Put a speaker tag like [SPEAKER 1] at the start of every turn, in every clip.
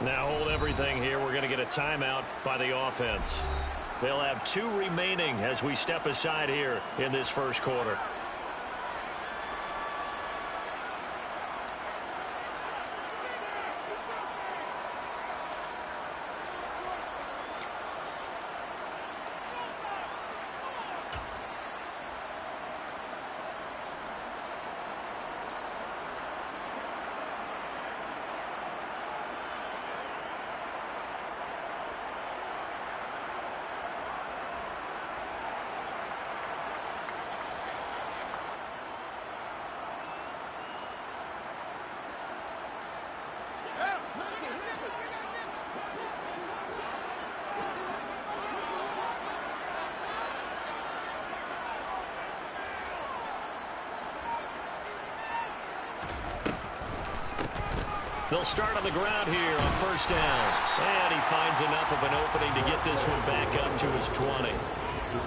[SPEAKER 1] Now hold everything here. We're going to get a timeout by the offense. They'll have 2 remaining as we step aside here in this first quarter. They'll start on the ground here on first down. And he finds enough of an opening to get this one back up to his 20.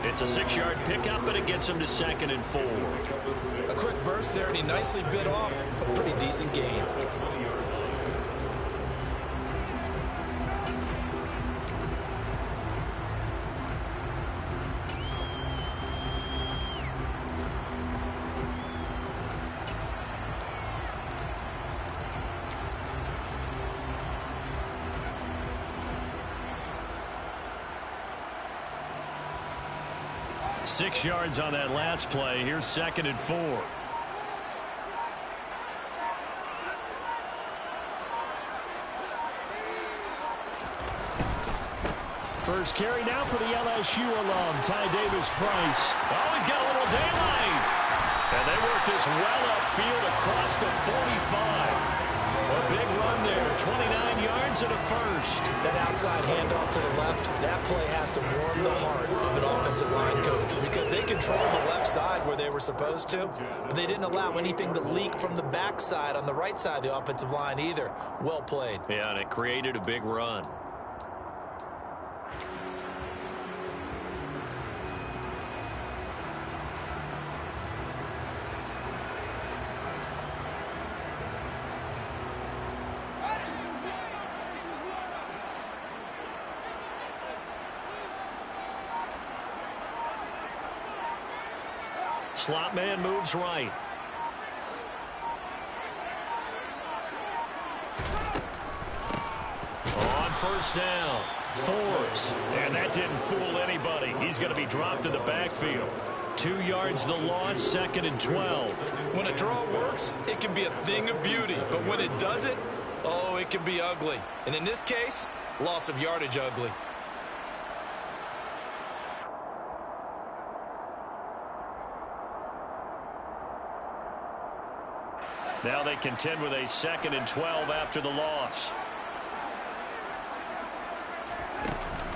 [SPEAKER 1] It's a 6-yard pickup, but it gets him to 2nd and 4.
[SPEAKER 2] A quick burst there, and he nicely bit off a pretty decent gain.
[SPEAKER 1] Six yards on that last play. Here's 2nd and 4. First carry now for the LSU alum, Ty Davis-Price. Oh, he's got a little daylight. And they work this well upfield across the 45. A big run there, 29 yards and a first.
[SPEAKER 2] That outside handoff to the left, that play has to warm the heart of an offensive line coach because they controlled the left side where they were supposed to, but they didn't allow anything to leak from the backside on the right side of the offensive line either. Well played.
[SPEAKER 1] Yeah, and it created a big run. Slot man moves right. On first down, Forbes. And that didn't fool anybody. He's going to be dropped in the backfield. 2 yards the loss, 2nd and 12.
[SPEAKER 2] When a draw works, it can be a thing of beauty. But when it doesn't, oh, it can be ugly. And in this case, loss of yardage ugly.
[SPEAKER 1] Now they contend with a 2nd and 12 after the loss.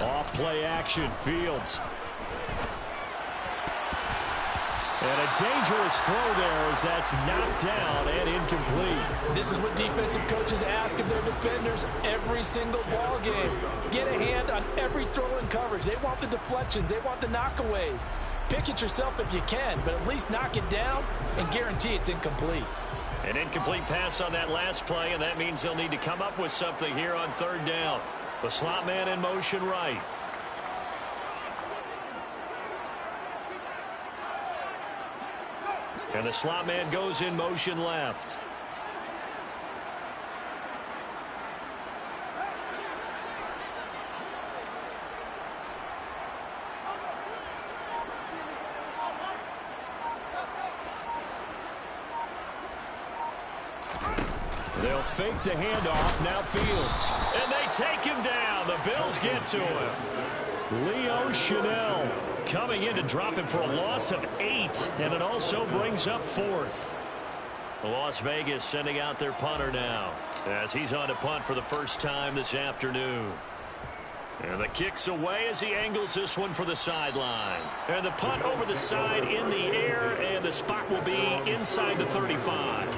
[SPEAKER 1] Off play action, Fields. And a dangerous throw there as that's knocked down and incomplete.
[SPEAKER 3] This is what defensive coaches ask of their defenders every single ball game. Get a hand on every throw in coverage. They want the deflections. They want the knockaways. Pick it yourself if you can, but at least knock it down and guarantee it's incomplete.
[SPEAKER 1] An incomplete pass on that last play, and that means they'll need to come up with something here on 3rd down. The slot man in motion right. And the slot man goes in motion left. They'll fake the handoff, now Fields. And they take him down. The Bills get to him. Leo Chanel coming in to drop him for a loss of 8. And it also brings up 4th. Las Vegas sending out their punter now as he's on to punt for the first time this afternoon. And the kick's away as he angles this one for the sideline. And the punt over the side in the air, and the spot will be inside the 35.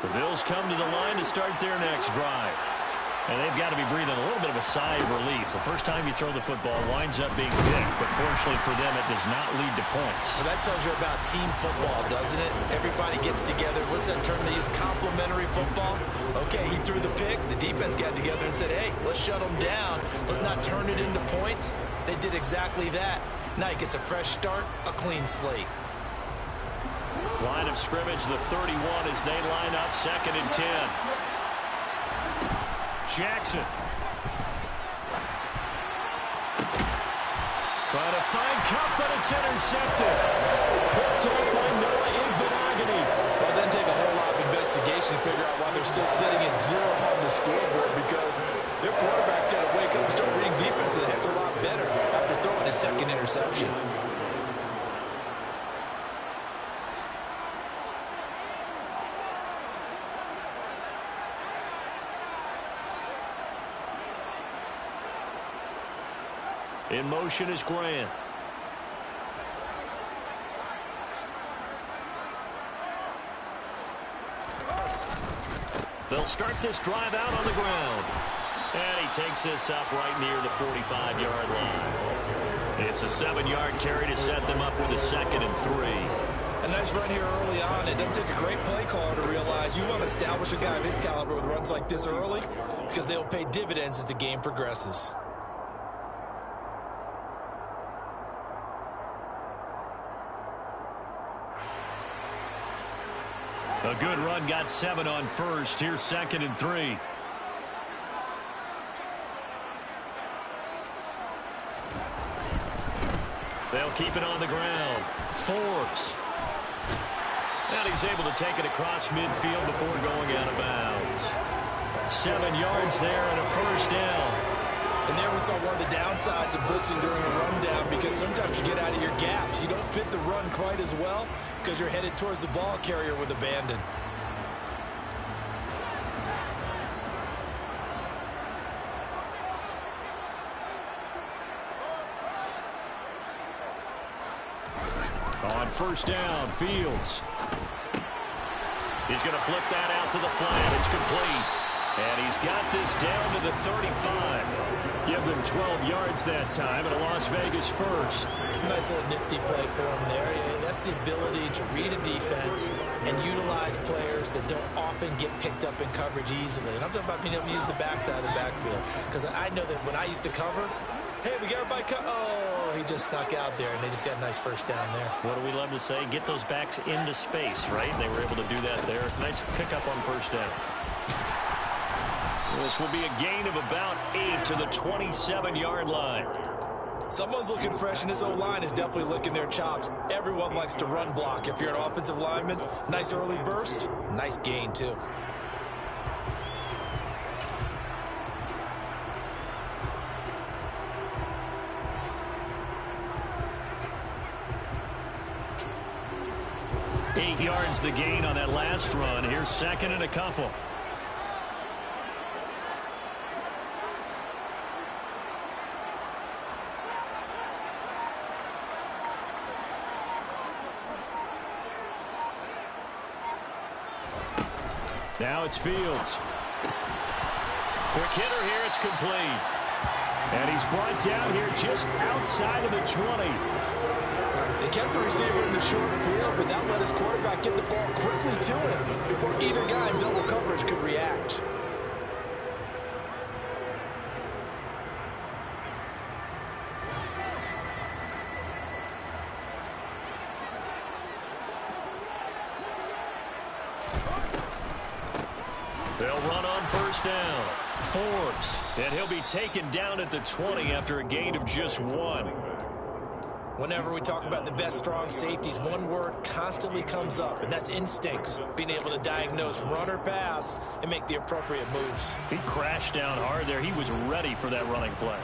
[SPEAKER 1] The Bills come to the line to start their next drive. And they've got to be breathing a little bit of a sigh of relief. The first time you throw the football winds up being picked, but fortunately for them, it does not lead to points.
[SPEAKER 2] Well, that tells you about team football, doesn't it? Everybody gets together. What's that term they use? Complementary football. Okay, he threw the pick. The defense got together and said, hey, let's shut them down. Let's not turn it into points. They did exactly that. Now he gets a fresh start, a clean slate.
[SPEAKER 1] Line of scrimmage, the 31 as they line up, 2nd and 10. Jackson. Trying to find Cup, but it's intercepted. Picked up by Noah Igbenogany.
[SPEAKER 3] Well, it doesn't take a whole lot of investigation to figure out why they're still sitting at 0 on the scoreboard, because their quarterback's got to wake up and start reading defense a heck of a lot better after throwing his 2nd interception.
[SPEAKER 1] In motion is Grant. They'll start this drive out on the ground. And he takes this up right near the 45-yard line. It's a 7-yard carry to set them up with a 2nd and 3.
[SPEAKER 2] A nice run here early on. It doesn't take a great play caller to realize you want to establish a guy of his caliber with runs like this early, because they'll pay dividends as the game progresses.
[SPEAKER 1] A good run, got 7 on first. Here's 2nd and 3. They'll keep it on the ground. Forbes. And he's able to take it across midfield before going out of bounds. 7 yards there and a first down.
[SPEAKER 2] And there we saw one of the downsides of blitzing during a rundown, because sometimes you get out of your gaps. You don't fit the run quite as well because you're headed towards the ball carrier with abandon.
[SPEAKER 1] On first down, Fields. He's going to flip that out to the flat. It's complete. And he's got this down to the 35. Give them 12 yards that time, and a Las Vegas first.
[SPEAKER 2] Nice little nifty play for him there. That's the ability to read a defense and utilize players that don't often get picked up in coverage easily. And I'm talking about being able to use the backside of the backfield. Because I know that when I used to cover, hey, we got everybody oh, he just snuck out there, and they just got a nice first down there.
[SPEAKER 1] What do we love to say? Get those backs into space, right? They were able to do that there. Nice pickup on first down. This will be a gain of about 8 to the 27-yard line.
[SPEAKER 2] Someone's looking fresh, and this O-line is definitely licking their chops. Everyone likes to run block. If you're an offensive lineman, nice early burst, nice gain too.
[SPEAKER 1] Eight yards the gain on that last run. Here's 2nd and a couple. Now it's Fields. Quick hitter here, it's complete. And he's brought down here just outside of the 20.
[SPEAKER 3] They kept the receiver in the short field, but that let his quarterback get the ball quickly to him before either guy in double coverage could react.
[SPEAKER 1] They'll run on first down. Forbes. And he'll be taken down at the 20 after a gain of just 1.
[SPEAKER 2] Whenever we talk about the best strong safeties, one word constantly comes up, and that's instincts. Being able to diagnose run or pass and make the appropriate moves.
[SPEAKER 1] He crashed down hard there. He was ready for that running play.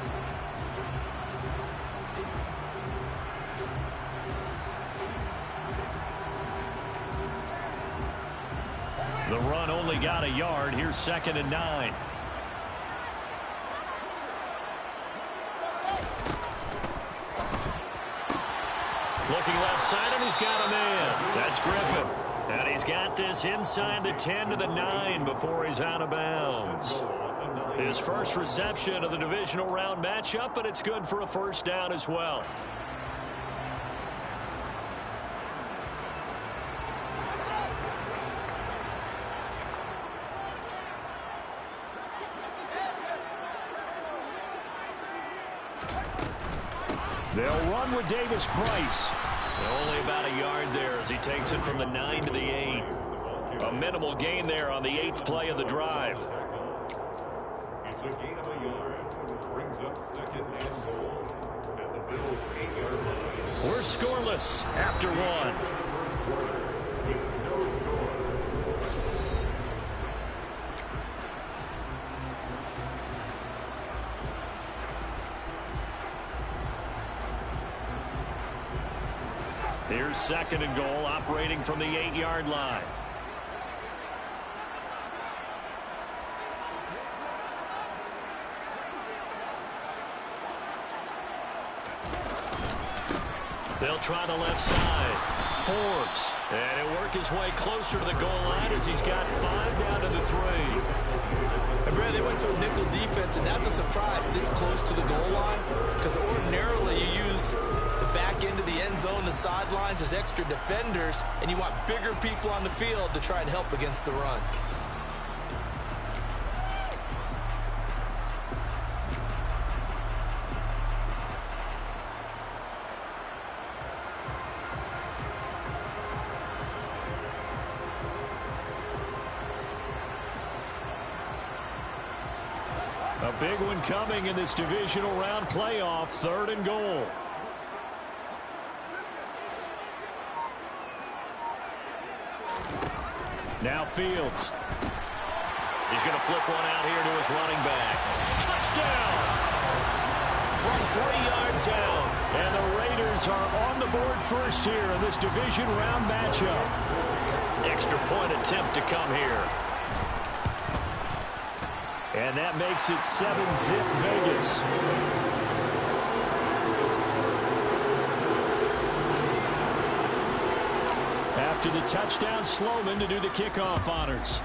[SPEAKER 1] The run only got a yard. Here's 2nd and 9. Looking left side, and he's got a man. That's Griffin. And he's got this inside the 10 to the 9 before he's out of bounds. His first reception of the divisional round matchup, but it's good for a first down as well. They'll run with Davis Price. Only about a yard there as he takes it from the 9 to the 8. A minimal gain there on the 8th play of the drive.
[SPEAKER 4] It's a gain of a yard. Brings up second and goal at the Bills' 8-yard line.
[SPEAKER 1] We're scoreless after one.
[SPEAKER 4] First quarter with no score.
[SPEAKER 1] Here's second and goal, operating from the 8-yard line. They'll try the left side. Forbes. And he'll work his way closer to the goal line as he's got 5 down to the 3.
[SPEAKER 2] And Brad, they went to a nickel defense, and that's a surprise this close to the goal line, because ordinarily you use the back end of the end zone, the sidelines as extra defenders, and you want bigger people on the field to try and help against the run.
[SPEAKER 1] A big one coming in this divisional round playoff, 3rd and goal. Now Fields. He's going to flip one out here to his running back. Touchdown! From 3 yards out. And the Raiders are on the board first here in this division round matchup. Extra point attempt to come here. And that makes it 7-zip Vegas. After the touchdown, Sloman to do the kickoff honors.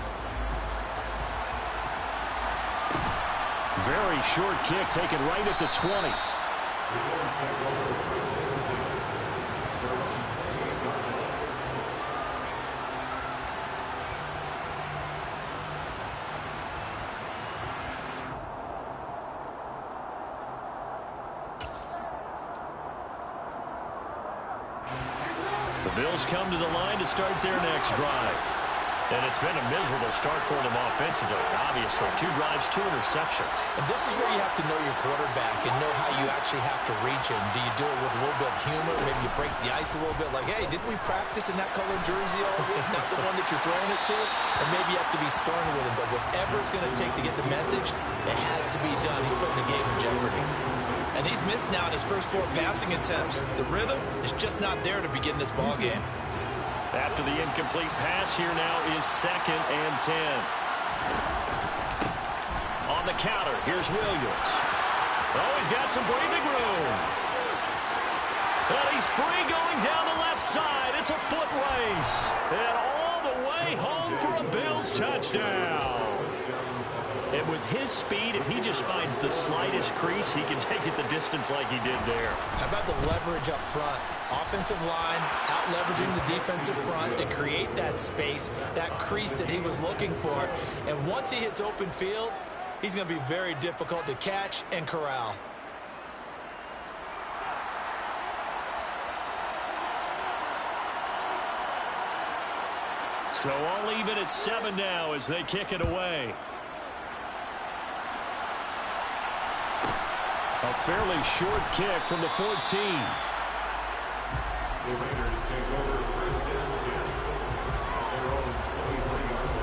[SPEAKER 1] Very short kick taken right at the 20. The Bills come to the line to start their next drive. And it's been a miserable start for them offensively. Obviously, 2 drives, 2 interceptions.
[SPEAKER 2] And this is where you have to know your quarterback and know how you actually have to reach him. Do you do it with a little bit of humor? Maybe you break the ice a little bit, like, hey, didn't we practice in that color jersey all week? Not the one that you're throwing it to. And maybe you have to be stern with him. But whatever it's going to take to get the message, it has to be done. He's putting the game in jeopardy. And he's missed now in his first 4 passing attempts. The rhythm is just not there to begin this ball game.
[SPEAKER 1] After the incomplete pass, here now is 2nd and 10. On the counter, here's Williams. Oh, he's got some breathing room. And he's free going down the left side. It's a foot race. And all the way home for a Bills touchdown. And with his speed, if he just finds the slightest crease, he can take it the distance like he did there.
[SPEAKER 2] How about the leverage up front? Offensive line out-leveraging the defensive front to create that space, that crease that he was looking for. And once he hits open field, he's going to be very difficult to catch and corral.
[SPEAKER 1] So all even at 7 now as they kick it away. A fairly short kick from the 14.
[SPEAKER 4] The Raiders take over first and 10 at their own 23-yard line.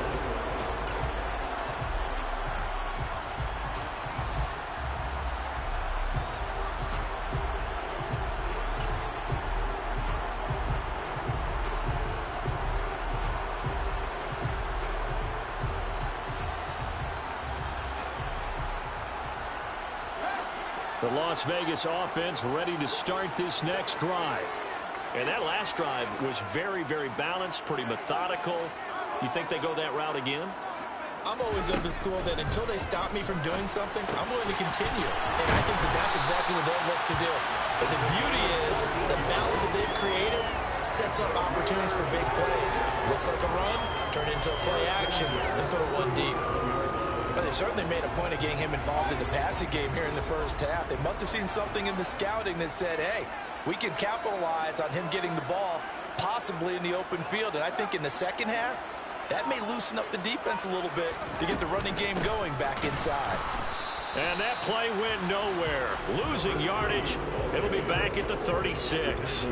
[SPEAKER 1] The Las Vegas offense ready to start this next drive. And that last drive was very, very balanced, pretty methodical. You think they go that route again?
[SPEAKER 2] I'm always of the school that until they stop me from doing something, I'm going to continue. And I think that that's exactly what they'll look to do. But the beauty is the balance that they've created sets up opportunities for big plays. Looks like a run, turn into a play action, and throw one deep.
[SPEAKER 3] But they certainly made a point of getting him involved in the passing game here in the first half. They must have seen something in the scouting that said, hey, we can capitalize on him getting the ball possibly in the open field. And I think in the second half, that may loosen up the defense a little bit to get the running game going back inside.
[SPEAKER 1] And that play went nowhere. Losing yardage. It'll be back at the 36.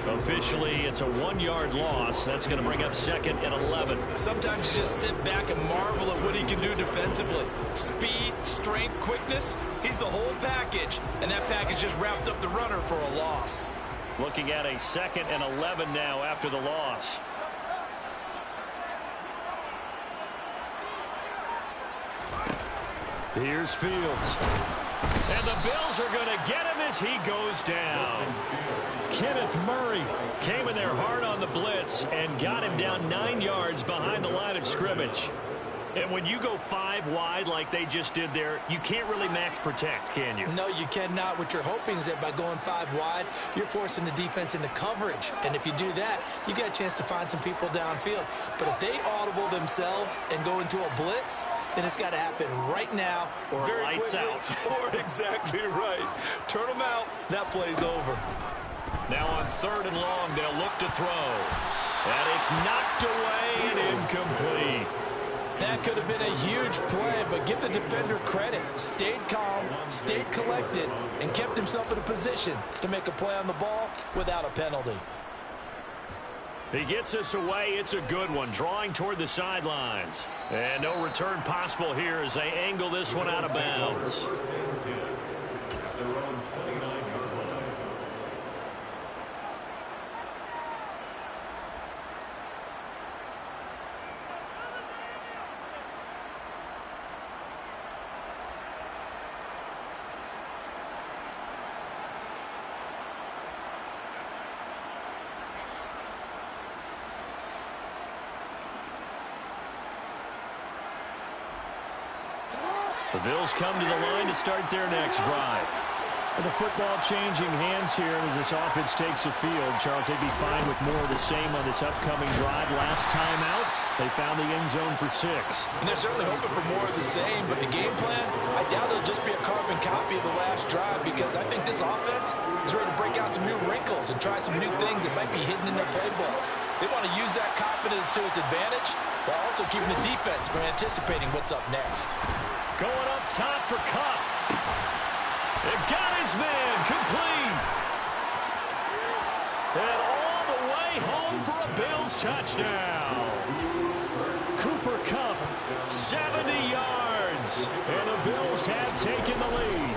[SPEAKER 1] Officially, it's a 1-yard loss. That's going to bring up second and 11.
[SPEAKER 2] Sometimes you just sit back and marvel at what he can do defensively. Speed, strength, quickness. He's the whole package. And that package just wrapped up the runner for a loss.
[SPEAKER 1] Looking at a second and 11 now after the loss. Here's Fields. And the Bills are going to get him as he goes down. Kenneth Murray came in there hard on the blitz and got him down 9 yards behind the line of scrimmage. And when you go 5 wide like they just did there, you can't really max protect, can you?
[SPEAKER 2] No, you cannot. What you're hoping is that by going 5 wide, you're forcing the defense into coverage. And if you do that, you got a chance to find some people downfield. But if they audible themselves and go into a blitz, then it's got to happen right now or very
[SPEAKER 1] lights
[SPEAKER 2] quickly,
[SPEAKER 1] out.
[SPEAKER 2] or exactly right. Turn them out. That play's over.
[SPEAKER 1] Now on 3rd and long, they'll look to throw. And it's knocked away and incomplete.
[SPEAKER 3] That could have been a huge play, but give the defender credit. Stayed calm, stayed collected, and kept himself in a position to make a play on the ball without a penalty.
[SPEAKER 1] He gets us away. It's a good one, drawing toward the sidelines. And no return possible here as they angle this one out of bounds. The Bills come to the line to start their next drive. With the football changing hands here as this offense takes the field. Charles, they'd be fine with more of the same on this upcoming drive. Last time out, they found the end zone for 6.
[SPEAKER 3] And they're certainly hoping for more of the same, but the game plan, I doubt it'll just be a carbon copy of the last drive because I think this offense is ready to break out some new wrinkles and try some new things that might be hidden in their playbook. They want to use that confidence to its advantage while also keeping the defense from anticipating what's up next.
[SPEAKER 1] Going up top for Kupp. It got his man complete. And all the way home for a Bills touchdown. Cooper Kupp, 70 yards. And the Bills have taken the lead.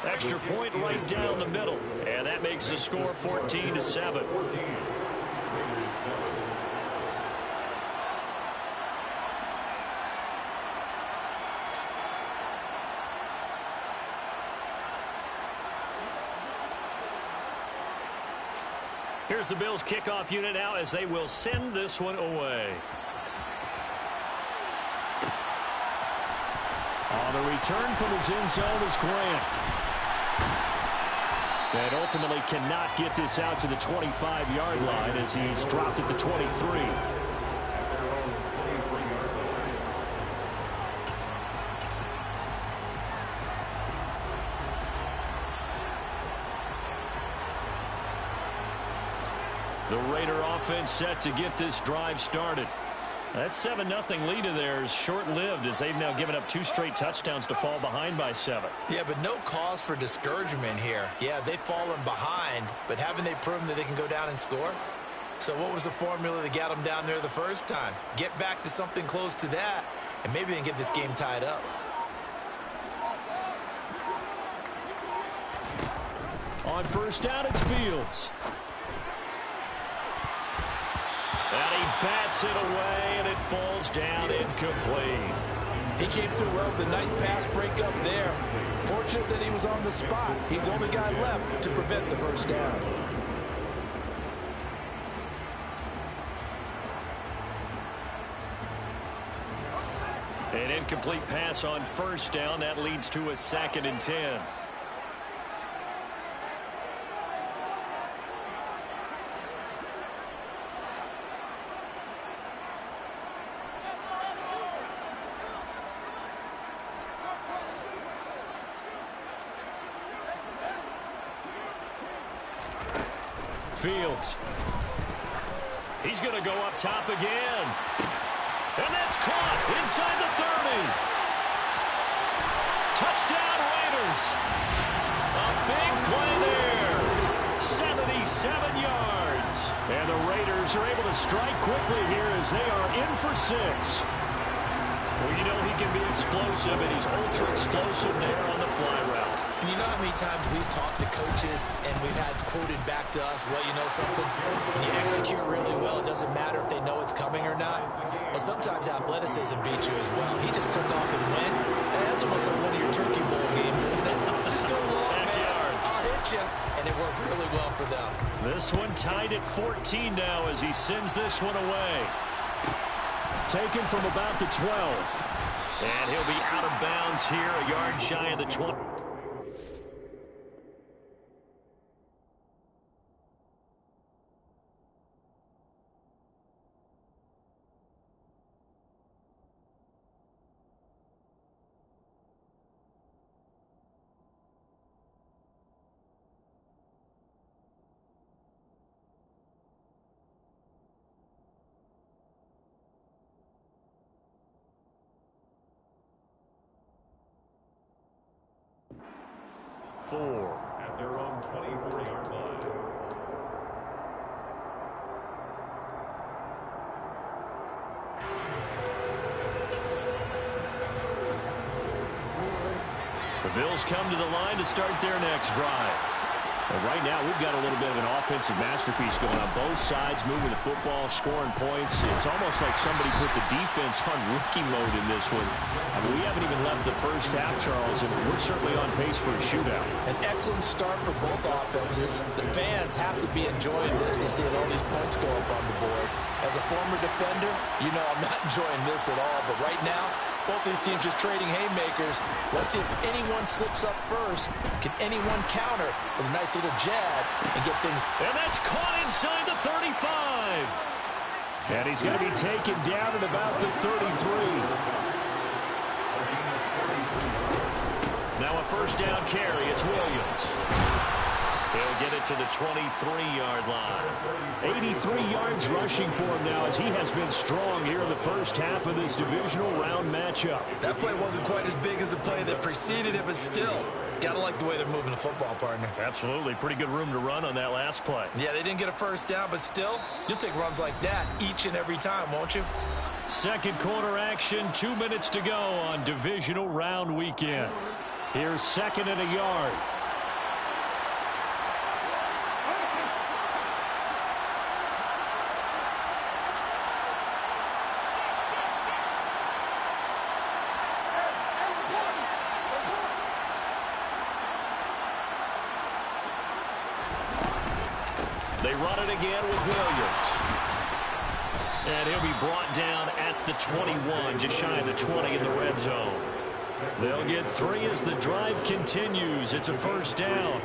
[SPEAKER 1] Extra point right down the middle. And that makes the score 14-7. Here's the Bills kickoff unit now as they will send this one away. On the return from his end zone is Grant. And ultimately cannot get this out to the 25-yard line as he's dropped at the 23. The Raider offense set to get this drive started. That 7-0 lead of theirs short-lived as they've now given up 2 straight touchdowns to fall behind by 7.
[SPEAKER 2] Yeah, but no cause for discouragement here. Yeah, they've fallen behind, but haven't they proven that they can go down and score? So what was the formula that got them down there the first time? Get back to something close to that, and maybe they can get this game tied up.
[SPEAKER 1] On first down, it's Fields. And he bats it away, and it falls down incomplete.
[SPEAKER 3] He came through well with a nice pass breakup there. Fortunate that he was on the spot. He's the only guy left to prevent the first down.
[SPEAKER 1] An incomplete pass on first down. That leads to a 2nd and 10. Fields. He's going to go up top again. And that's caught inside the 30. Touchdown Raiders. A big play there. 77 yards. And the Raiders are able to strike quickly here as they are in for 6. Well, you know he can be explosive, and he's ultra explosive there on the fly route.
[SPEAKER 2] And you know how many times we've talked to coaches and we've had quoted back to us, well, you know something? When you execute really well, it doesn't matter if they know it's coming or not. But sometimes athleticism beats you as well. He just took off and went. And that's almost like one of your Turkey Bowl games, isn't it? Just go long, man. I'll hit you. And it worked really well for them.
[SPEAKER 1] This one tied at 14 now as he sends this one away. Taken from about the 12. And he'll be out of bounds here, a yard shy of the 20.
[SPEAKER 4] At their own 24-yard line.
[SPEAKER 1] The Bills come to the line to start their next drive. And right now, we've got a little bit of an offensive masterpiece going on both sides, moving the football, scoring points. It's almost like somebody put the defense on rookie mode in this one. I mean, we haven't even left the first half, Charles, and we're certainly on pace for a shootout.
[SPEAKER 3] An excellent start for both offenses. The fans have to be enjoying this to see all these points go up on the board. As a former defender, you know I'm not enjoying this at all. But right now, both these teams just trading haymakers. Let's see if anyone slips up first. Can anyone counter with a nice little jab and get things?
[SPEAKER 1] And that's caught inside the 35. And he's going to be taken down at about the 33. Now a first down carry. It's Williams. He'll get it to the 23-yard line. 83 yards rushing for him now as he has been strong here in the first half of this divisional round matchup.
[SPEAKER 2] That play wasn't quite as big as the play that preceded it, but still, gotta like the way they're moving the football, partner.
[SPEAKER 1] Absolutely. Pretty good room to run on that last play.
[SPEAKER 2] Yeah, they didn't get a first down, but still, you'll take runs like that each and every time, won't you?
[SPEAKER 1] Second quarter action, 2 minutes to go on divisional round weekend. Here's 2nd and a yard. They run it again with Williams. And he'll be brought down at the 21, just shy of the 20 in the red zone. They'll get 3 as the drive continues. It's a first down.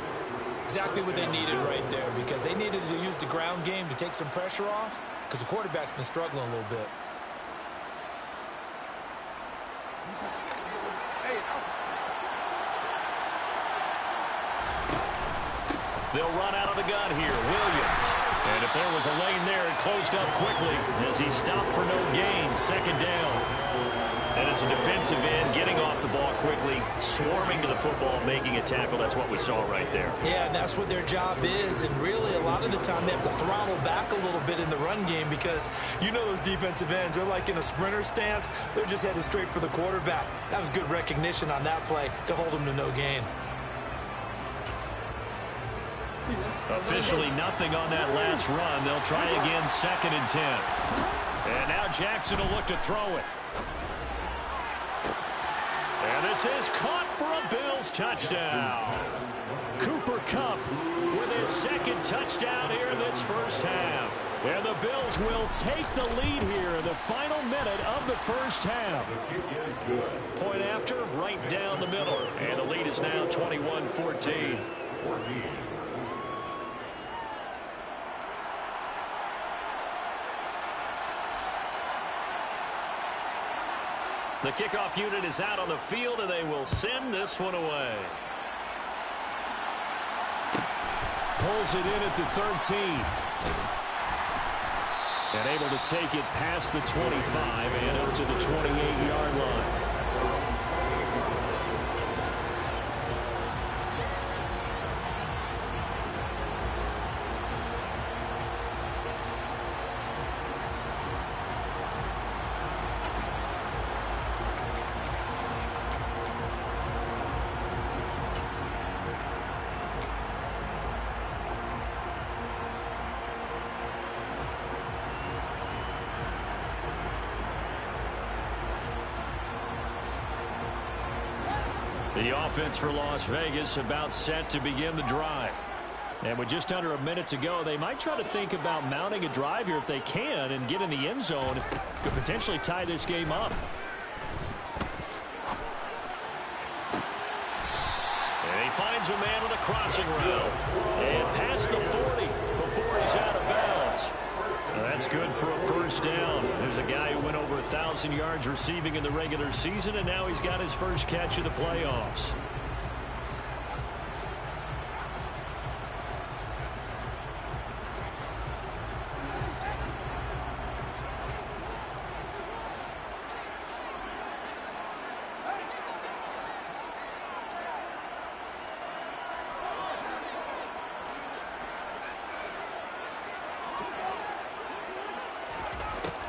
[SPEAKER 2] Exactly what they needed right there, because they needed to use the ground game to take some pressure off, because the quarterback's been struggling a little bit.
[SPEAKER 1] They'll run out of the gun here. Williams. And if there was a lane there, it closed up quickly as he stopped for no gain. 2nd down. And as a defensive end, getting off the ball quickly, swarming to the football, making a tackle. That's what we saw right there.
[SPEAKER 2] Yeah, and that's what their job is. And really, a lot of the time, they have to throttle back a little bit in the run game because you know those defensive ends, they're like in a sprinter stance. They're just headed straight for the quarterback. That was good recognition on that play to hold them to no gain.
[SPEAKER 1] Officially nothing on that last run. They'll try again 2nd and 10. And now Jackson will look to throw it. And this is caught for a Bills touchdown. Cooper Kupp with his second touchdown here in this first half. And the Bills will take the lead here in the final minute of the first half. Point after, right down the middle. And the lead is now 21-14. The kickoff unit is out on the field, and they will send this one away. Pulls it in at the 13. And able to take it past the 25 and up to the 28-yard line. The offense for Las Vegas about set to begin the drive. And with just under a minute to go, they might try to think about mounting a drive here if they can and get in the end zone. Could potentially tie this game up. And he finds a man with a crossing route. And past the 40 before he's out of bounds. That's good for a first down. There's a guy who went over 1,000 yards receiving in the regular season, and now he's got his first catch of the playoffs.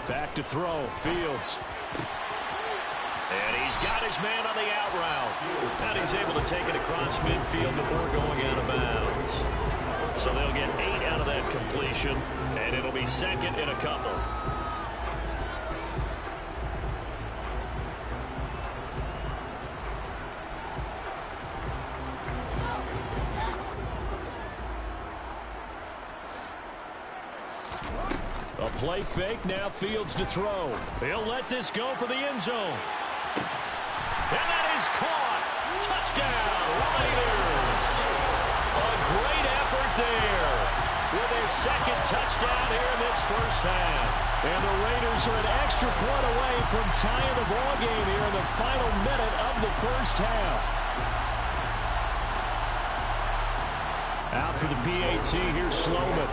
[SPEAKER 1] Back to throw, Fields. And he's got his man on the out route. And he's able to take it across midfield before going out of bounds. So they'll get 8 out of that completion, and it'll be second in a couple. A play fake, now Fields to throw. He'll let this go for the end zone. And that is caught. Touchdown, Raiders. A great effort there with their second touchdown here in this first half. And the Raiders are an extra point away from tying the ball game here in the final minute of the first half. Out for the PAT, here's Sloman.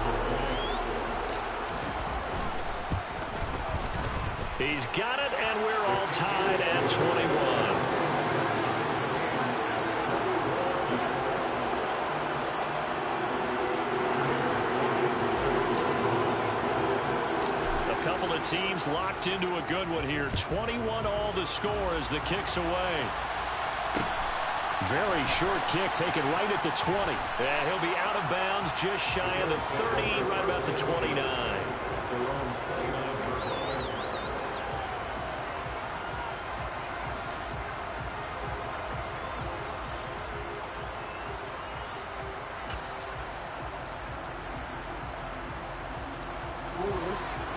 [SPEAKER 1] He's got it, and we're all tied at 21. A couple of teams locked into a good one here. 21 all the score as the kick's away. Very short kick taken right at the 20. And he'll be out of bounds just shy of the 30, right about the 29.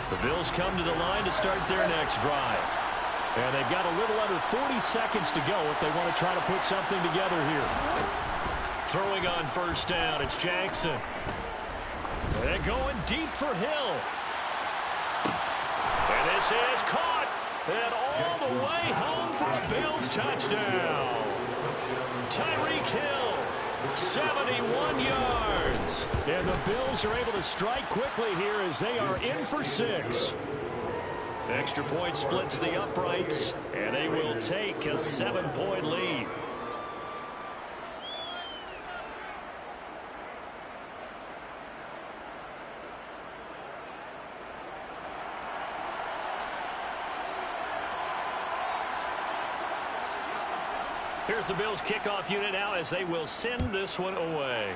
[SPEAKER 1] The Bills come to the line to start their next drive. And they've got a little under 40 seconds to go if they want to try to put something together here. Throwing on first down, it's Jackson. And going deep for Hill. And this is caught. And all the way home for a Bills touchdown. Tyreek Hill. 71 yards. And the Bills are able to strike quickly here as they are in for 6. Extra point splits the uprights, and they will take a 7-point lead. Here's the Bills kickoff unit now as they will send this one away.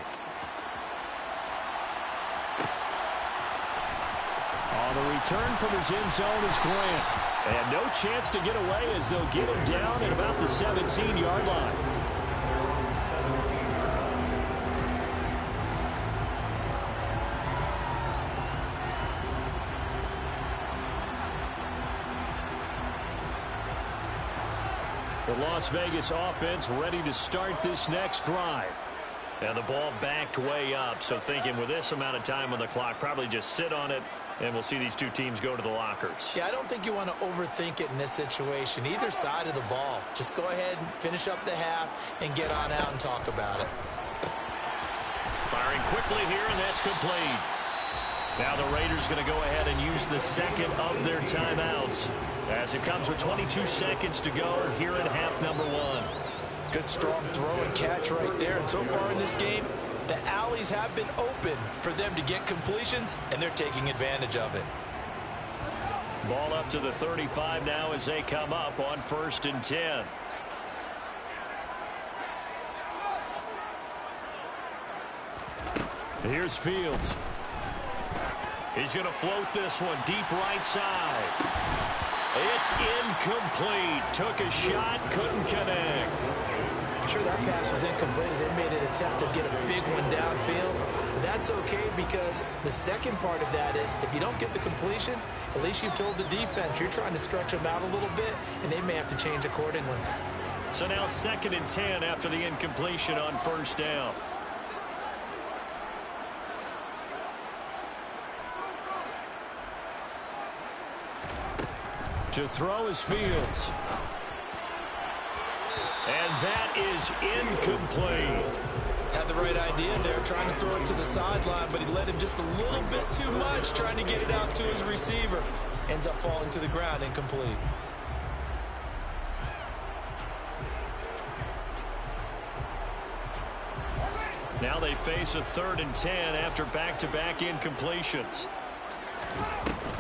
[SPEAKER 1] On the return from his end zone is Grant. And no chance to get away as they'll get him down at about the 17-yard line. The Las Vegas offense ready to start this next drive. And the ball backed way up, so thinking with this amount of time on the clock, probably just sit on it, and we'll see these two teams go to the lockers.
[SPEAKER 2] Yeah, I don't think you want to overthink it in this situation. Either side of the ball. Just go ahead and finish up the half and get on out and talk about it.
[SPEAKER 1] Firing quickly here, and that's complete. Now the Raiders going to go ahead and use the second of their timeouts as it comes with 22 seconds to go here in half number one.
[SPEAKER 3] Good strong throw and catch right there. And so far in this game, the alleys have been open for them to get completions, and they're taking advantage of it.
[SPEAKER 1] Ball up to the 35 now as they come up on 1st and 10. Here's Fields. He's going to float this one deep right side. It's incomplete. Took a shot, couldn't connect.
[SPEAKER 2] I'm sure that pass was incomplete as they made an attempt to get a big one downfield. But that's okay because the second part of that is if you don't get the completion, at least you've told the defense you're trying to stretch them out a little bit, and they may have to change accordingly.
[SPEAKER 1] So now 2nd and 10 after the incompletion on 1st down. To throw is Fields. And that is incomplete.
[SPEAKER 2] Had the right idea there, trying to throw it to the sideline, but he let him just a little bit too much, trying to get it out to his receiver. Ends up falling to the ground, incomplete.
[SPEAKER 1] Now they face a 3rd and 10 after back-to-back incompletions.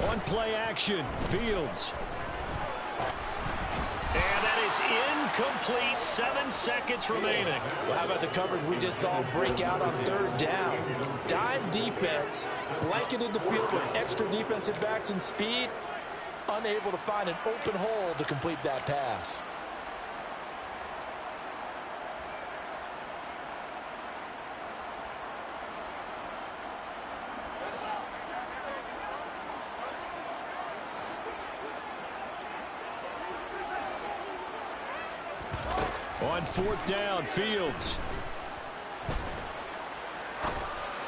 [SPEAKER 1] On play action, Fields. And that is incomplete. 7 seconds remaining.
[SPEAKER 3] Well, how about the coverage we just saw break out on 3rd down? Dime defense, blanketed the field with extra defensive backs and speed, unable to find an open hole to complete that pass.
[SPEAKER 1] On 4th down, Fields.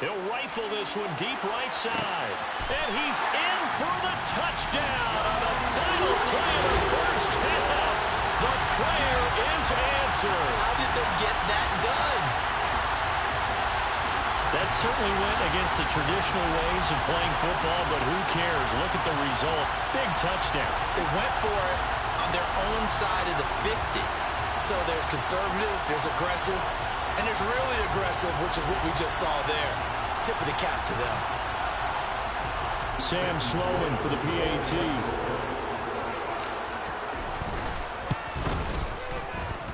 [SPEAKER 1] He'll rifle this one deep right side. And he's in for the touchdown on the final play of the 1st half. The prayer is answered.
[SPEAKER 2] How did they get that done?
[SPEAKER 1] That certainly went against the traditional ways of playing football, but who cares? Look at the result. Big touchdown.
[SPEAKER 2] They went for it on their own side of the 50. So there's conservative, there's aggressive, and there's really aggressive, which is what we just saw there. Tip of the cap to them.
[SPEAKER 1] Sam Sloman for the PAT.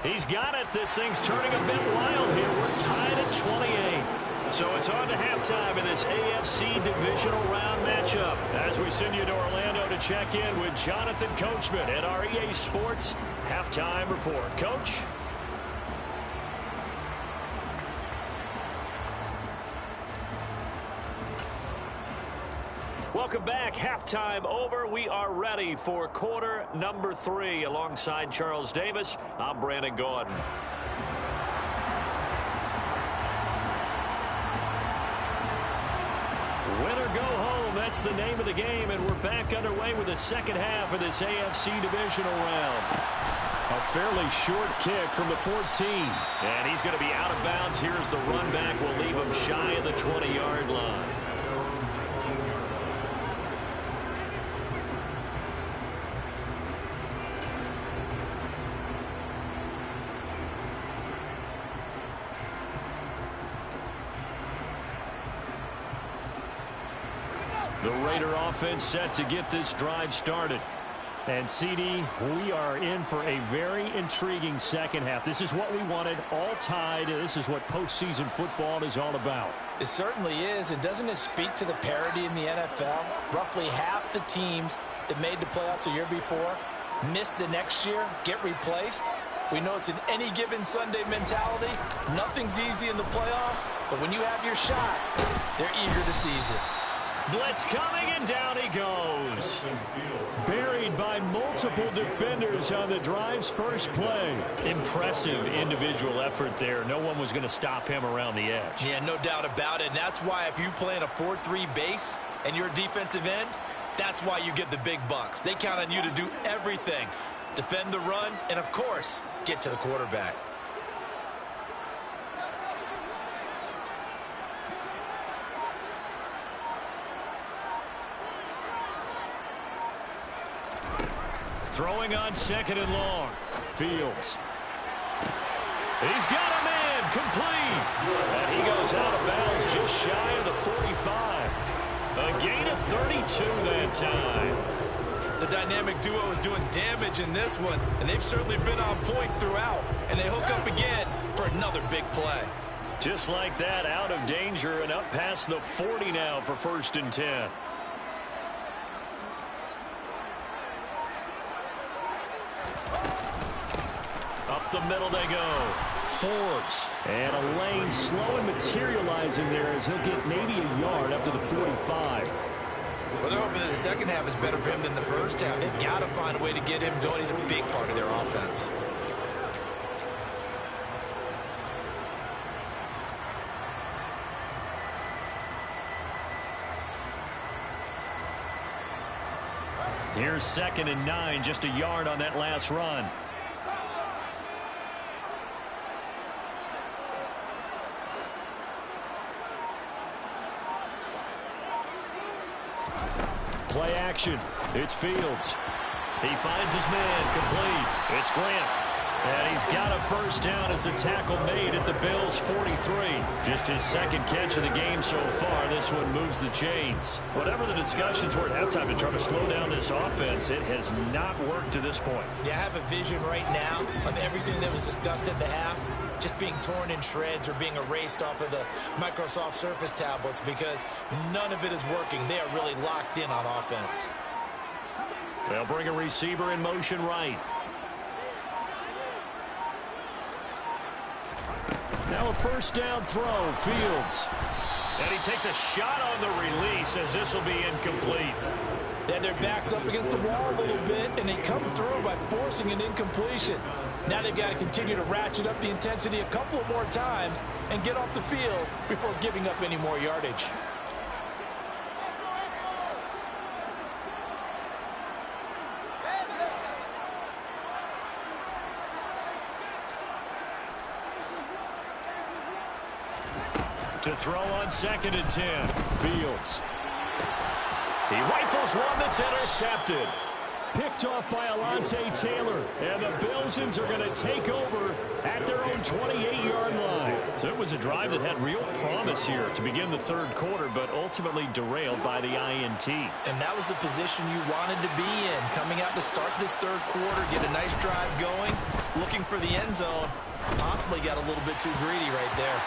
[SPEAKER 1] He's got it. This thing's turning a bit wild here. We're tied at 28. So it's on to halftime in this AFC divisional round matchup as we send you to Orlando to check in with Jonathan Coachman at our EA Sports Halftime Report. Coach? Welcome back. Halftime over. We are ready for quarter number 3. Alongside Charles Davis, I'm Brandon Gordon. Win or go home, that's the name of the game, and we're back underway with the second half of this AFC divisional round. A fairly short kick from the 14. And he's going to be out of bounds. Here's the run back. We'll leave him shy of the 20-yard line. The Raider offense set to get this drive started. And, CD, we are in for a very intriguing second half. This is what we wanted, all tied. This is what postseason football is all about.
[SPEAKER 3] It certainly is. And doesn't it speak to the parity in the NFL? Roughly half the teams that made the playoffs a year before, miss the next year, get replaced. We know it's an any given Sunday mentality. Nothing's easy in the playoffs, but when you have your shot, they're eager to seize it.
[SPEAKER 1] Blitz coming, and down he goes. Buried by multiple defenders on the drive's first play. Impressive individual effort there. No one was going to stop him around the edge.
[SPEAKER 2] Yeah, no doubt about it. And that's why if you play in a 4-3 base and you're a defensive end, that's why you get the big bucks. They count on you to do everything. Defend the run, and of course, get to the quarterback.
[SPEAKER 1] Throwing on second and long. Fields. He's got a man complete. And he goes out of bounds just shy of the 45. A gain of 32 that time.
[SPEAKER 2] The dynamic duo is doing damage in this one, and they've certainly been on point throughout. And they hook up again for another big play.
[SPEAKER 1] Just like that, out of danger and up past the 40 now for 1st and 10. Up the middle they go. Forbes. And a lane slow and materializing there as he'll get maybe a yard up to the 45.
[SPEAKER 2] Well, they're hoping that the second half is better for him than the first half. They've got to find a way to get him going. He's a big part of their offense.
[SPEAKER 1] Here's 2nd and 9, just a yard on that last run. Play action. It's Fields. He finds his man complete. It's Grant. And he's got a first down as a tackle made at the Bills' 43. Just his second catch of the game so far. This one moves the chains. Whatever the discussions were at halftime to try to slow down this offense, it has not worked to this point.
[SPEAKER 2] Yeah, I have a vision right now of everything that was discussed at the half just being torn in shreds or being erased off of the Microsoft Surface tablets because none of it is working. They are really locked in on offense.
[SPEAKER 1] They'll bring a receiver in motion right. Now a first down throw. Fields. And he takes a shot on the release as this will be incomplete.
[SPEAKER 3] They had their backs up against the wall a little bit, and they come through by forcing an incompletion. Now they've got to continue to ratchet up the intensity a couple of more times and get off the field before giving up any more yardage.
[SPEAKER 1] To throw on 2nd and 10. Fields. He rifles one that's intercepted. Picked off by Alontae Taylor. And the Bilsons are going to take over at their own 28-yard line. So it was a drive that had real promise here to begin the 3rd quarter, but ultimately derailed by the INT.
[SPEAKER 2] And that was the position you wanted to be in. Coming out to start this 3rd quarter, get a nice drive going, looking for the end zone. Possibly got a little bit too greedy right there.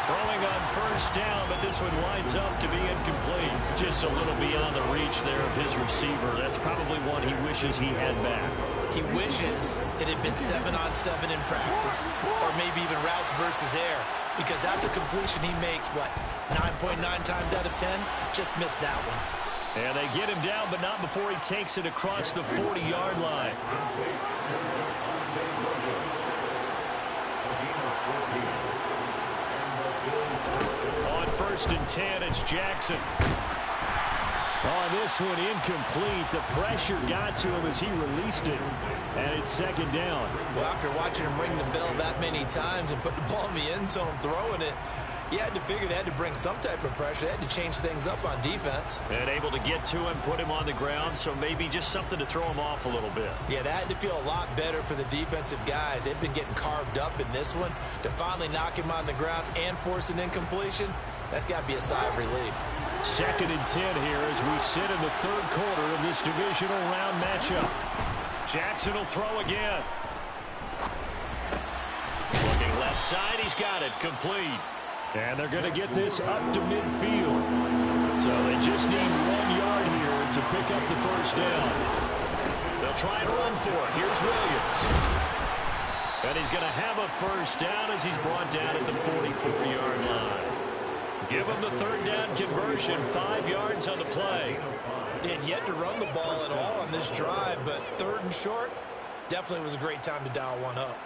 [SPEAKER 1] Throwing on first down, but this one winds up to be incomplete. Just a little beyond the reach there of his receiver. That's probably one he wishes he had back.
[SPEAKER 2] He wishes it had been 7-on-7 in practice, or maybe even routes versus air, because that's a completion he makes, what, 9.9 times out of 10? Just missed that one.
[SPEAKER 1] And they get him down, but not before he takes it across the 40-yard line. On 1st and 10, it's Jackson. On this one, incomplete. The pressure got to him as he released it. And it's 2nd down.
[SPEAKER 2] Well, after watching him ring the bell that many times and put the ball in the end zone throwing it, you had to figure they had to bring some type of pressure. They had to change things up on defense.
[SPEAKER 1] And able to get to him, put him on the ground, so maybe just something to throw him off a little bit.
[SPEAKER 2] Yeah, that had to feel a lot better for the defensive guys. They've been getting carved up in this one. To finally knock him on the ground and force an incompletion, that's got to be a sigh of relief.
[SPEAKER 1] 2nd and 10 here as we sit in the 3rd quarter of this divisional round matchup. Jackson will throw again. Looking left side, he's got it complete. And they're going to get this up to midfield. So they just need 1 yard here to pick up the first down. They'll try and run for it. Here's Williams. And he's going to have a first down as he's brought down at the 44-yard line. Give him the third down conversion, 5 yards on the play.
[SPEAKER 2] They had yet to run the ball at all on this drive, but third and short definitely was a great time to dial one up.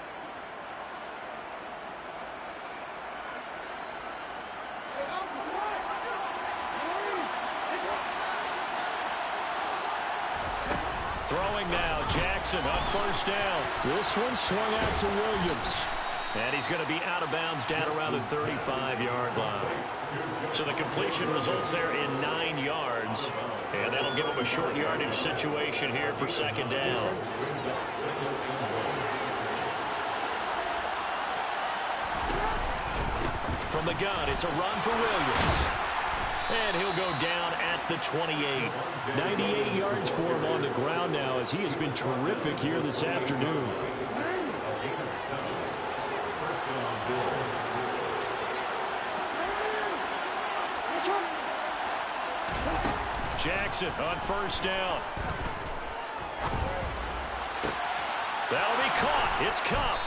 [SPEAKER 1] Throwing now, Jackson on first down. This one swung out to Williams. And he's going to be out of bounds down around the 35-yard line. So the completion results there in 9 yards. And that'll give him a short yardage situation here for second down. From the gun, it's a run for Williams. And he'll go down at the 28. 98 yards for him on the ground now as he has been terrific here this afternoon. Jackson on first down. That'll be caught. It's Cup.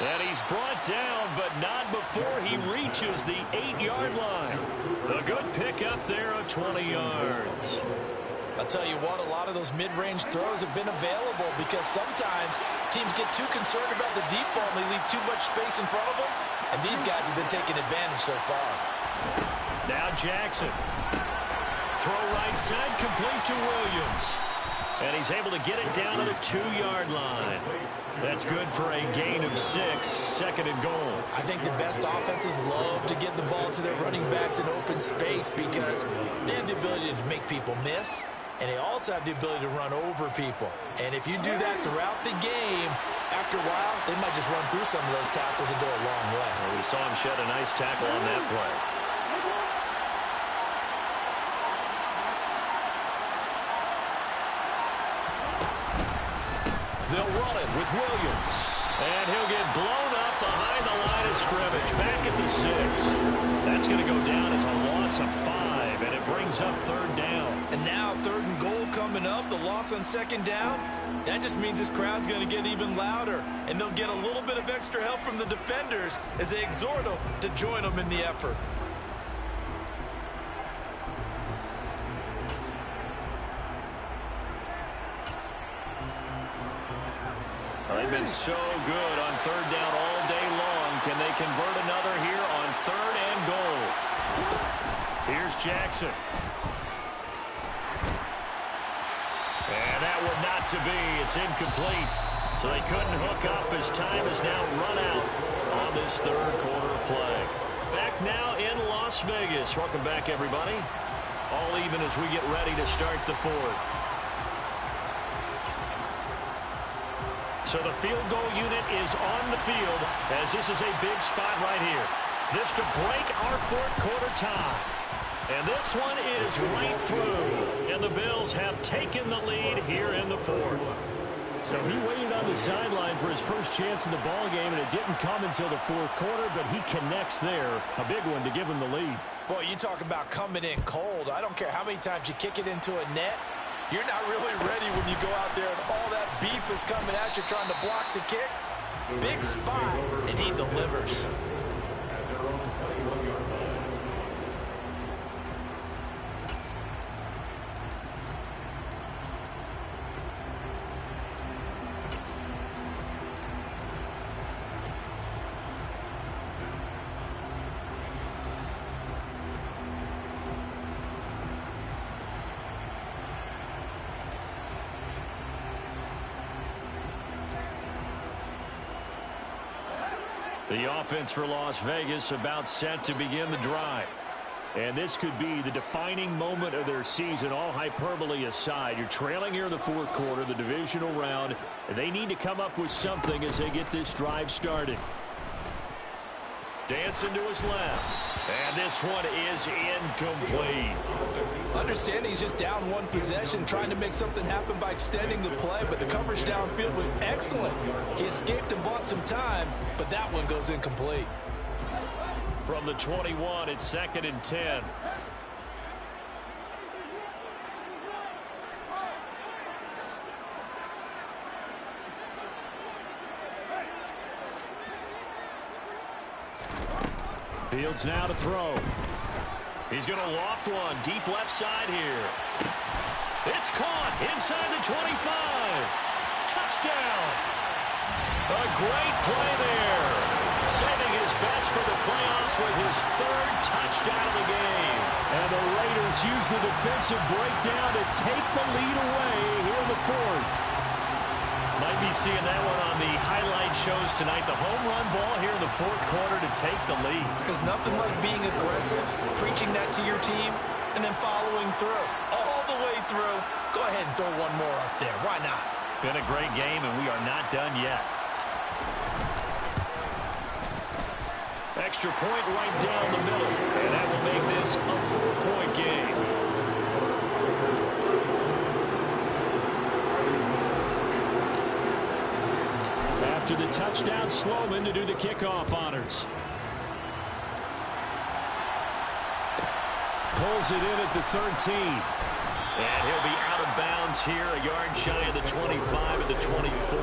[SPEAKER 1] And he's brought down, but not before he reaches the 8-yard line. A good pickup there of 20 yards.
[SPEAKER 3] I'll tell you what, a lot of those mid-range throws have been available because sometimes teams get too concerned about the deep ball and they leave too much space in front of them. And these guys have been taking advantage so far.
[SPEAKER 1] Now Jackson. Throw right side, complete to Williams. And he's able to get it down to the 2-yard line. That's good for a gain of 6, second and goal.
[SPEAKER 2] I think the best offenses love to get the ball to their running backs in open space because they have the ability to make people miss, and they also have the ability to run over people. And if you do that throughout the game, after a while, they might just run through some of those tackles and go a long way.
[SPEAKER 1] Well, we saw him shed a nice tackle on that play. They'll run it with Williams. And he'll get blown up behind the line of scrimmage. Back at the 6. That's going to go down as a loss of 5. And it brings up third down.
[SPEAKER 2] And now third and goal coming up. The loss on second down. That just means this crowd's going to get even louder. And they'll get a little bit of extra help from the defenders as they exhort them to join them in the effort.
[SPEAKER 1] They've been so good on third down all day long. Can they convert another here on third and goal? Here's Jackson. And that one not to be. It's incomplete. So they couldn't hook up as time is now run out on this third quarter of play. Back now in Las Vegas. Welcome back, everybody. All even as we get ready to start the fourth. So the field goal unit is on the field as this is a big spot right here. This to break our fourth quarter tie. And this one is right through. And the Bills have taken the lead here in the fourth. So he waited on the sideline for his first chance in the ball game, and it didn't come until the fourth quarter, but he connects there. A big one to give him the lead.
[SPEAKER 3] Boy, you talk about coming in cold. I don't care how many times you kick it into a net. You're not really ready when you go out there and all that beef is coming at you trying to block the kick. Big spot, and he delivers.
[SPEAKER 1] The offense for Las Vegas about set to begin the drive. And this could be the defining moment of their season, all hyperbole aside. You're trailing here in the fourth quarter, the divisional round, and they need to come up with something as they get this drive started. Dancing to his left. And this one is incomplete.
[SPEAKER 3] Understanding he's just down one possession, trying to make something happen by extending the play, but the coverage downfield was excellent. He escaped and bought some time, but that one goes incomplete.
[SPEAKER 1] From the 21, it's 2nd and 10. Fields now to throw. He's going to loft one deep left side here. It's caught inside the 25. Touchdown. A great play there. Saving his best for the playoffs with his third touchdown of the game. And the Raiders use the defensive breakdown to take the lead away here in the fourth. Might be seeing that one on the highlight shows tonight. The home run ball here in the fourth quarter to take the lead.
[SPEAKER 2] There's nothing like being aggressive, preaching that to your team, and then following through. All the way through. Go ahead and throw one more up there. Why not?
[SPEAKER 1] Been a great game, and we are not done yet. Extra point right down the middle, and that will make this a 4-point game. After the touchdown, Sloman to do the kickoff honors. Pulls it in at the 13. And he'll be out of bounds here, a yard shy of the 25 at the 24.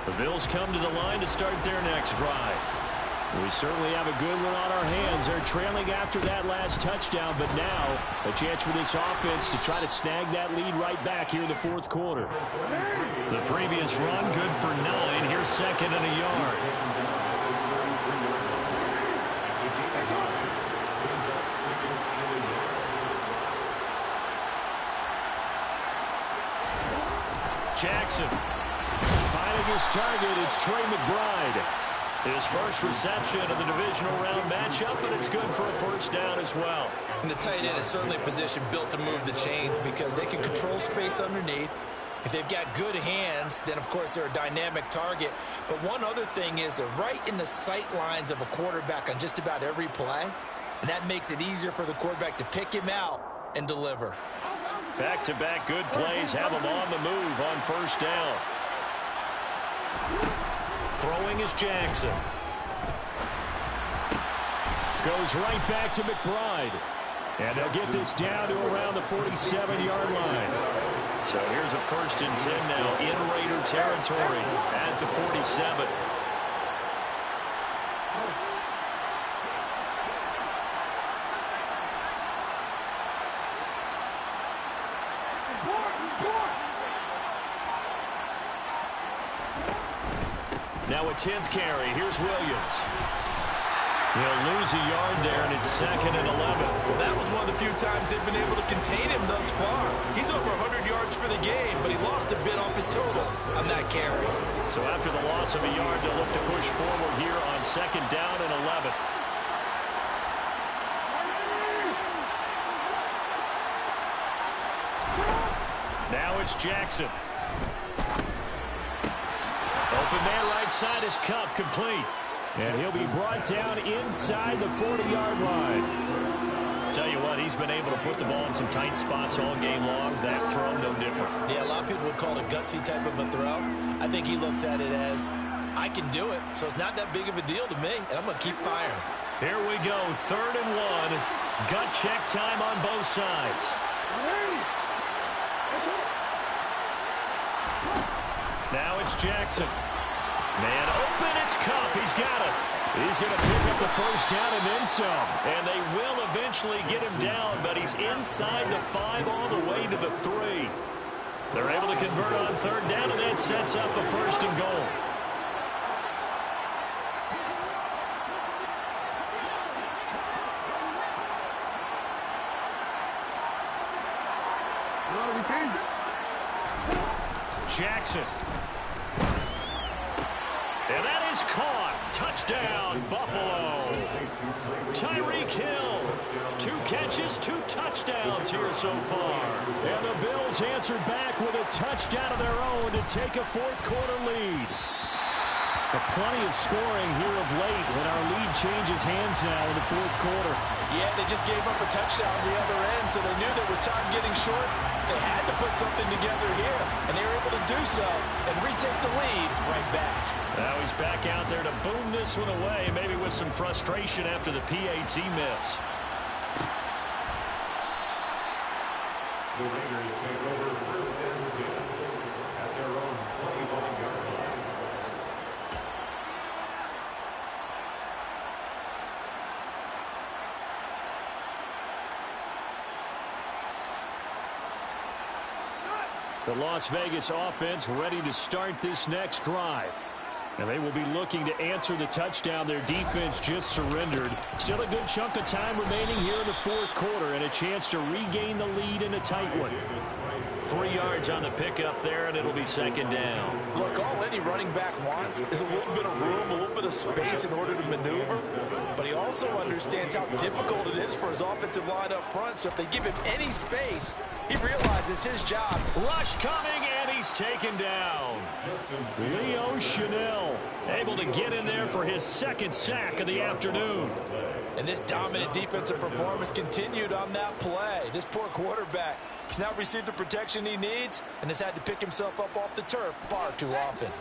[SPEAKER 1] The Bills come to the line to start their next drive. We certainly have a good one on our hands. They're trailing after that last touchdown, but now a chance for this offense to try to snag that lead right back here in the fourth quarter. The previous run good for 9. Here's second and a yard. Jackson. Finding his target, it's Trey McBride. His first reception of the divisional round matchup, but it's good for a first down as well.
[SPEAKER 2] And the tight end is certainly a position built to move the chains because they can control space underneath. If they've got good hands, then of course they're a dynamic target. But one other thing is they're right in the sight lines of a quarterback on just about every play. And that makes it easier for the quarterback to pick him out and deliver.
[SPEAKER 1] Back-to-back good plays have them on the move on first down. Throwing is Jackson. Goes right back to McBride. And they'll get this down to around the 47-yard line. So here's a 1st and 10 now in Raider territory at the 47. Now a 10th carry. Here's Williams. He'll lose a yard there, and it's 2nd and 11.
[SPEAKER 2] Well, that was one of the few times they've been able to contain him thus far. He's over 100 yards for the game, but he lost a bit off his total on that carry.
[SPEAKER 1] So after the loss of a yard, they'll look to push forward here on 2nd down and 11. Now it's Jackson. Open man right side is Cup, complete. And he'll be brought down inside the 40-yard line. Tell you what, he's been able to put the ball in some tight spots all game long. That throw, no different.
[SPEAKER 2] Yeah, a lot of people would call it a gutsy type of a throw. I think he looks at it as, I can do it, so it's not that big of a deal to me, and I'm going to keep firing.
[SPEAKER 1] Here we go, 3rd and 1. Gut check time on both sides. Now it's Jackson. Man open, it's Cup. He's got it. He's going to pick up the first down and then some. And they will eventually get him down, but he's inside the 5 all the way to the 3. They're able to convert on 3rd down, and that sets up a 1st and goal. Jackson. And that is caught. Touchdown, Buffalo. Tyreek Hill. 2 catches, 2 touchdowns here so far. And the Bills answered back with a touchdown of their own to take a 4th quarter lead. But plenty of scoring here of late when our lead changes hands now in the 4th quarter.
[SPEAKER 3] Yeah, they just gave up a touchdown on the other end, so they knew that with time getting short, They had to put something together here, and they were able to do so and retake the lead right back.
[SPEAKER 1] Now he's back out there to boom this one away, maybe with some frustration after the PAT miss.
[SPEAKER 4] The Raiders take over first and 10 at their own 21-yard line.
[SPEAKER 1] The Las Vegas offense ready to start this next drive. And they will be looking to answer the touchdown their defense just surrendered. Still a good chunk of time remaining here in the fourth quarter and a chance to regain the lead in a tight one. 3 yards on the pickup there, and it'll be second down.
[SPEAKER 3] Look, all any running back wants is a little bit of room, a little bit of space in order to maneuver. But he also understands how difficult it is for his offensive line up front. So if they give him any space, he realizes his job.
[SPEAKER 1] Rush coming, and he's taken down. Lg1 able to get in there for his second sack of the afternoon.
[SPEAKER 3] And this dominant defensive performance continued on that play. This poor quarterback has now received the protection he needs and has had to pick himself up off the turf far too often.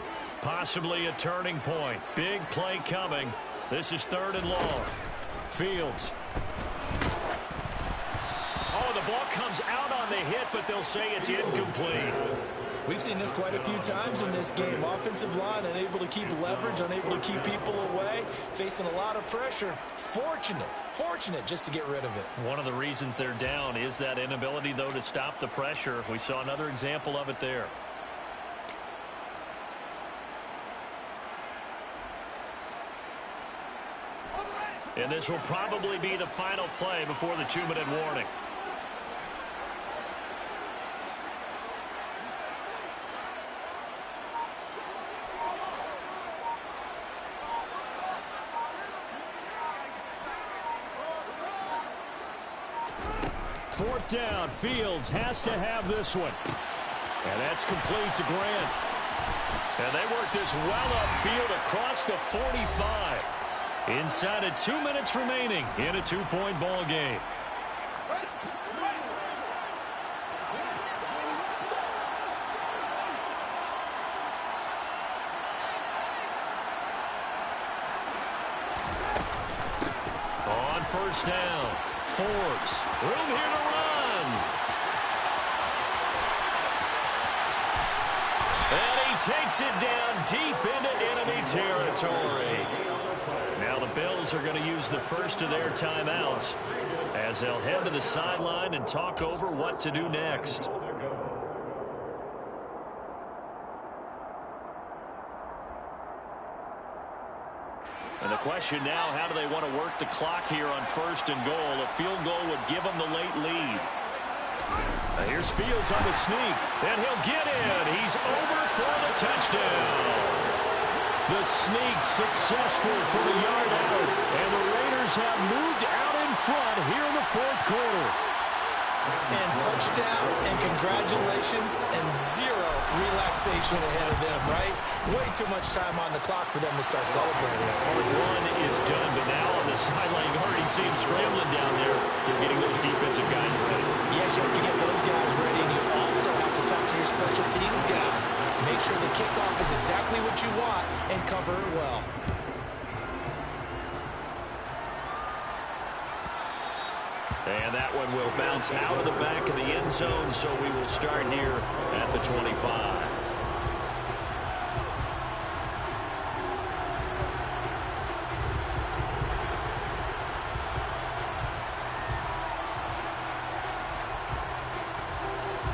[SPEAKER 1] Possibly a turning point. Big play coming. This is 3rd and long. Fields. Oh, the ball comes out on the hit, but they'll say it's incomplete.
[SPEAKER 2] We've seen this quite a few times in this game. Offensive line unable to keep leverage, unable to keep people away, facing a lot of pressure. Fortunate just to get rid of it.
[SPEAKER 1] One of the reasons they're down is that inability, though, to stop the pressure. We saw another example of it there. And this will probably be the final play before the 2-minute warning. Fourth down. Fields has to have this one. And that's complete to Grant. And they work this well upfield across the 45. Inside of 2 minutes remaining in a 2-point ball game. On first down, Forbes. Room here to run. And he takes it down deep into enemy territory. Now the Bills are going to use the first of their timeouts as they'll head to the sideline and talk over what to do next. And the question now, how do they want to work the clock here on 1st and goal? A field goal would give them the late lead. Now here's Fields on the sneak, and he'll get in. He's over for the touchdown. The sneak successful from a yard out, and the Raiders have moved out in front here in the fourth quarter.
[SPEAKER 2] And touchdown, and congratulations, and zero relaxation ahead of them, right? Way too much time on the clock for them to start celebrating.
[SPEAKER 1] Part one is done, but now on the sideline, you already see them scrambling down there. They're getting those defensive guys ready.
[SPEAKER 2] Yes, you have to get those guys ready, and you also have to talk to your special teams guys. Make sure the kickoff is exactly what you want and cover it well.
[SPEAKER 1] And that one will bounce out of the back of the end zone, so we will start here at the 25.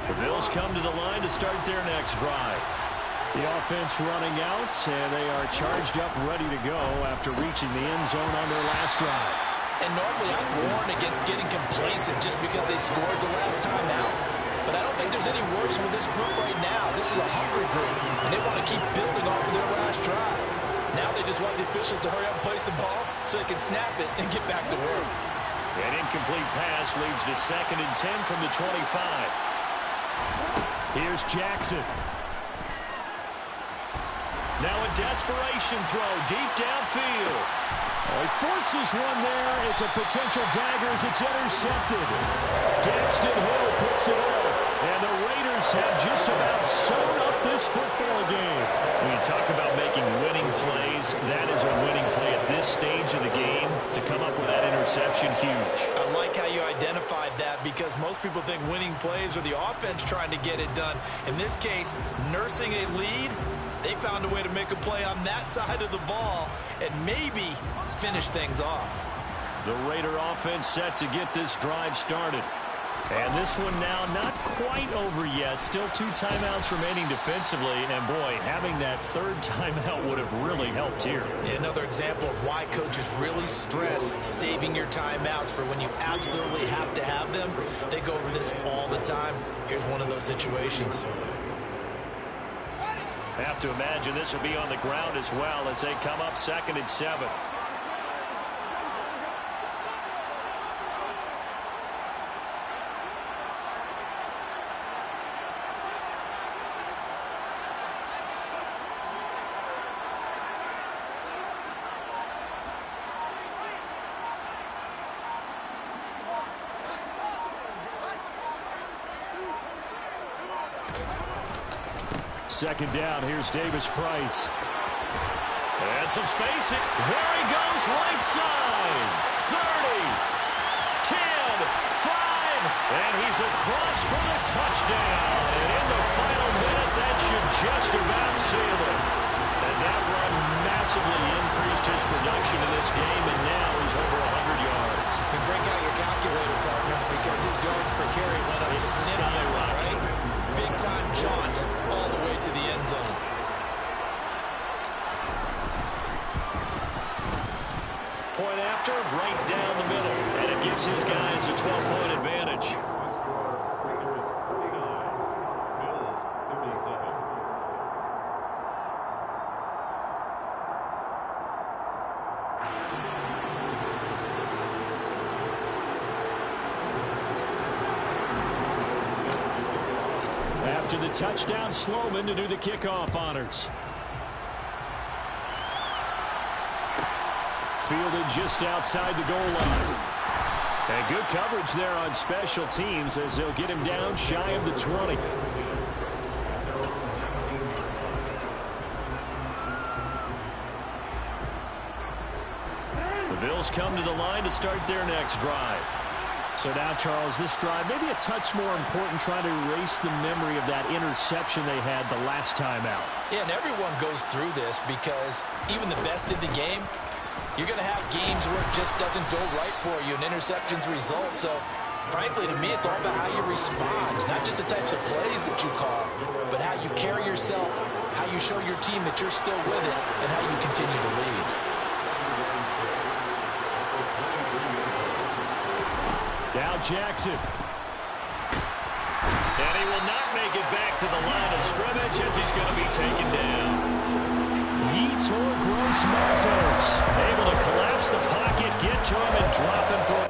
[SPEAKER 1] The Bills come to the line to start their next drive. The offense running out, and they are charged up, ready to go after reaching the end zone on their last drive.
[SPEAKER 3] And normally I'd warn against getting complacent just because they scored the last time out. But I don't think there's any worries with this group right now. This is a hungry group, and they want to keep building off of their last drive. Now they just want the officials to hurry up and place the ball so they can snap it and get back to work.
[SPEAKER 1] An incomplete pass leads to 2nd and 10 from the 25. Here's Jackson. Now a desperation throw deep downfield. He forces one there. It's a potential dagger as it's intercepted. Daxton Hill picks it off. And the Raiders have just about sewn up this football game. When you talk about making winning plays, that is a winning play at this stage of the game. To come up with that interception, huge.
[SPEAKER 2] I like how you identified that because most people think winning plays are the offense trying to get it done. In this case, nursing a lead, they found a way to make a play on that side of the ball and maybe finish things off.
[SPEAKER 1] The Raider offense set to get this drive started. And this one now not quite over yet. Still 2 timeouts remaining defensively. And, boy, having that 3rd timeout would have really helped here.
[SPEAKER 2] Another example of why coaches really stress saving your timeouts for when you absolutely have to have them. They go over this all the time. Here's one of those situations.
[SPEAKER 1] I have to imagine this will be on the ground as well as they come up 2nd and 7. Second down, here's Davis Price. And some spacing. There he goes, right side. 30, 10, 5, and he's across for the touchdown. And in the final minute, that should just about seal it. And that run massively increased his production in this game, and now he's over 100 yards.
[SPEAKER 2] And break out your calculator, partner, because his yards per carry went up significantly, right? Big-time jaunt all the way to the end zone.
[SPEAKER 1] Point after, right down the middle. And it gives his guys a 12-point advantage.
[SPEAKER 4] Raiders 49, Bills 37.
[SPEAKER 1] After the touchdown, Sloman to do the kickoff honors. Fielded just outside the goal line. And good coverage there on special teams as they'll get him down shy of the 20. The Bills come to the line to start their next drive. So now, Charles, this drive maybe a touch more important, trying to erase the memory of that interception they had the last time out.
[SPEAKER 3] Yeah, and everyone goes through this because even the best in the game, you're going to have games where it just doesn't go right for you and interceptions result. So, frankly, to me, it's all about how you respond, not just the types of plays that you call, but how you carry yourself, how you show your team that you're still with it, and how you continue to lead.
[SPEAKER 1] Now Jackson. And he will not make it back to the line of scrimmage as he's going to be taken down. Yetur Gross-Matos able to collapse the pocket, get to him, and drop him for